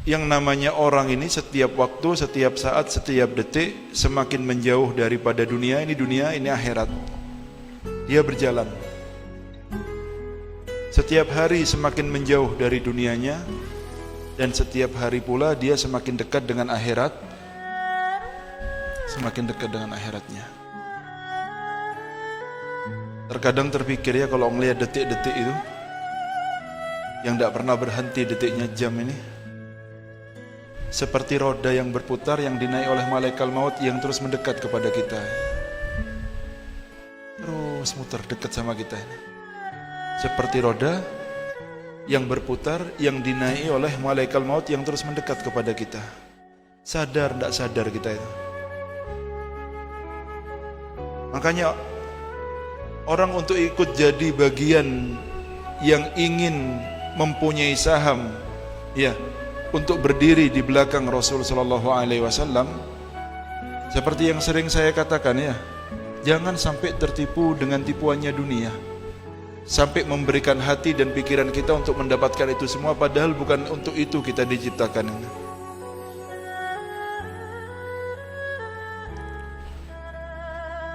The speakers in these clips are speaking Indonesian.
yang namanya orang ini setiap waktu, setiap saat, setiap detik semakin menjauh daripada dunia ini akhirat. Dia berjalan. Setiap hari semakin menjauh dari dunianya, dan setiap hari pula dia semakin dekat dengan akhirat. Semakin dekat dengan akhiratnya. Terkadang terpikir ya, kalau ngelihat detik-detik itu yang tidak pernah berhenti, detiknya jam ini seperti roda yang berputar yang dinaiki oleh malaikat maut yang terus mendekat kepada kita, terus muter dekat sama kita. Seperti roda yang berputar yang dinaiki oleh malaikat maut yang terus mendekat kepada kita. Sadar tidak sadar kita itu. Makanya orang untuk ikut jadi bagian yang ingin mempunyai saham, ya, untuk berdiri di belakang Rasul sallallahu alaihi wasallam, seperti yang sering saya katakan ya, jangan sampai tertipu dengan tipuannya dunia, sampai memberikan hati dan pikiran kita untuk mendapatkan itu semua, padahal bukan untuk itu kita diciptakan.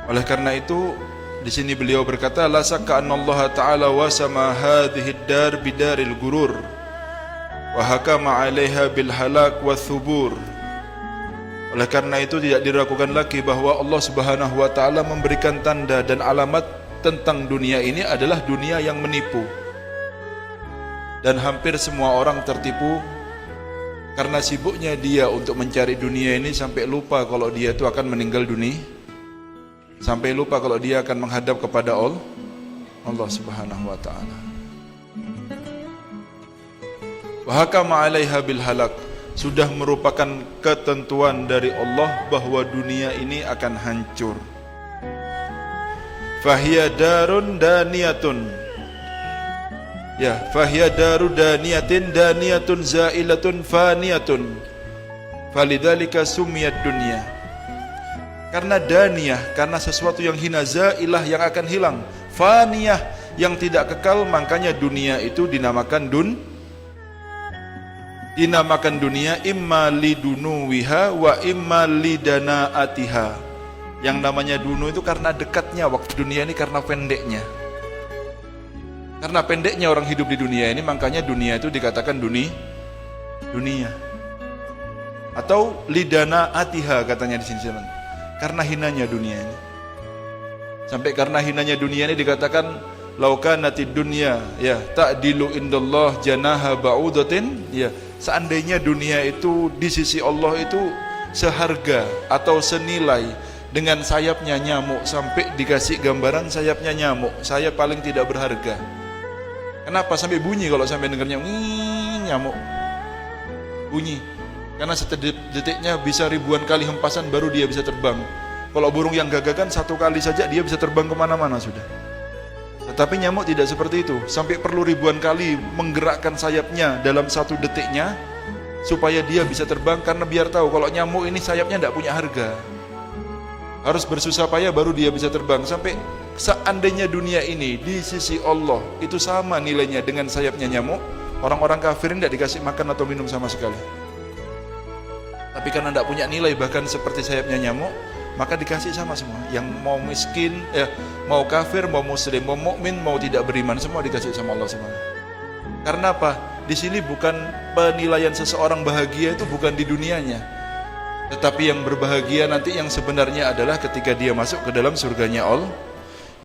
Oleh karena itu, di sini beliau berkata, la sakka anna Allah Ta'ala wasama hadhihi ad-dar bidaril gurur wa hakama 'alaiha bil halak wa thubur. Oleh karena itu tidak diragukan lagi bahwa Allah Subhanahu wa taala memberikan tanda dan alamat tentang dunia ini adalah dunia yang menipu. Dan hampir semua orang tertipu karena sibuknya dia untuk mencari dunia ini sampai lupa kalau dia itu akan meninggal dunia. Sampai lupa kalau dia akan menghadap kepada Allah Subhanahu wa taala. Wa hakama 'alaiha bil halak, sudah merupakan ketentuan dari Allah bahwa dunia ini akan hancur. Fahiya darun daniyatun. Ya, fahiya daru daniyatin daniyatun zailatun faniyatun. Falidzalika sumiyat dunya. Karena daniyah, karena sesuatu yang hina, zailah yang akan hilang, faniyah yang tidak kekal, makanya dunia itu dinamakan dunia imma lidunuwiha wa imma lidanaatiha. Yang namanya dunu itu karena dekatnya waktu dunia ini, karena pendeknya. Karena pendeknya orang hidup di dunia ini, makanya dunia itu dikatakan dunia. Atau lidanaatiha katanya di sini, karena hinanya dunia ini. Sampai karena hinanya dunia ini dikatakan laukanatid dunya ya ta'dilu indallah janaha ba'udatin, ya, seandainya dunia itu di sisi Allah itu seharga atau senilai dengan sayapnya nyamuk, sampai dikasih gambaran sayapnya nyamuk, sayap paling tidak berharga. Kenapa sampai bunyi kalau sampai dengarnya nyamuk bunyi? Karena setiap detiknya bisa ribuan kali hempasan baru dia bisa terbang. Kalau burung yang gagah kan satu kali saja dia bisa terbang kemana-mana sudah. Tetapi nyamuk tidak seperti itu, sampai perlu ribuan kali menggerakkan sayapnya dalam satu detiknya supaya dia bisa terbang, karena biar tahu kalau nyamuk ini sayapnya tidak punya harga. Harus bersusah payah baru dia bisa terbang. Sampai seandainya dunia ini di sisi Allah itu sama nilainya dengan sayapnya nyamuk, orang-orang kafir tidak dikasih makan atau minum sama sekali. Tapi karena tidak punya nilai bahkan seperti sayapnya nyamuk, maka dikasih sama semua. Yang mau miskin, mau kafir, mau muslim, mau mukmin, mau tidak beriman, semua dikasih sama Allah SWT. Karena apa? Di sini bukan penilaian seseorang bahagia itu bukan di dunianya, tetapi yang berbahagia nanti yang sebenarnya adalah ketika dia masuk ke dalam surganya Allah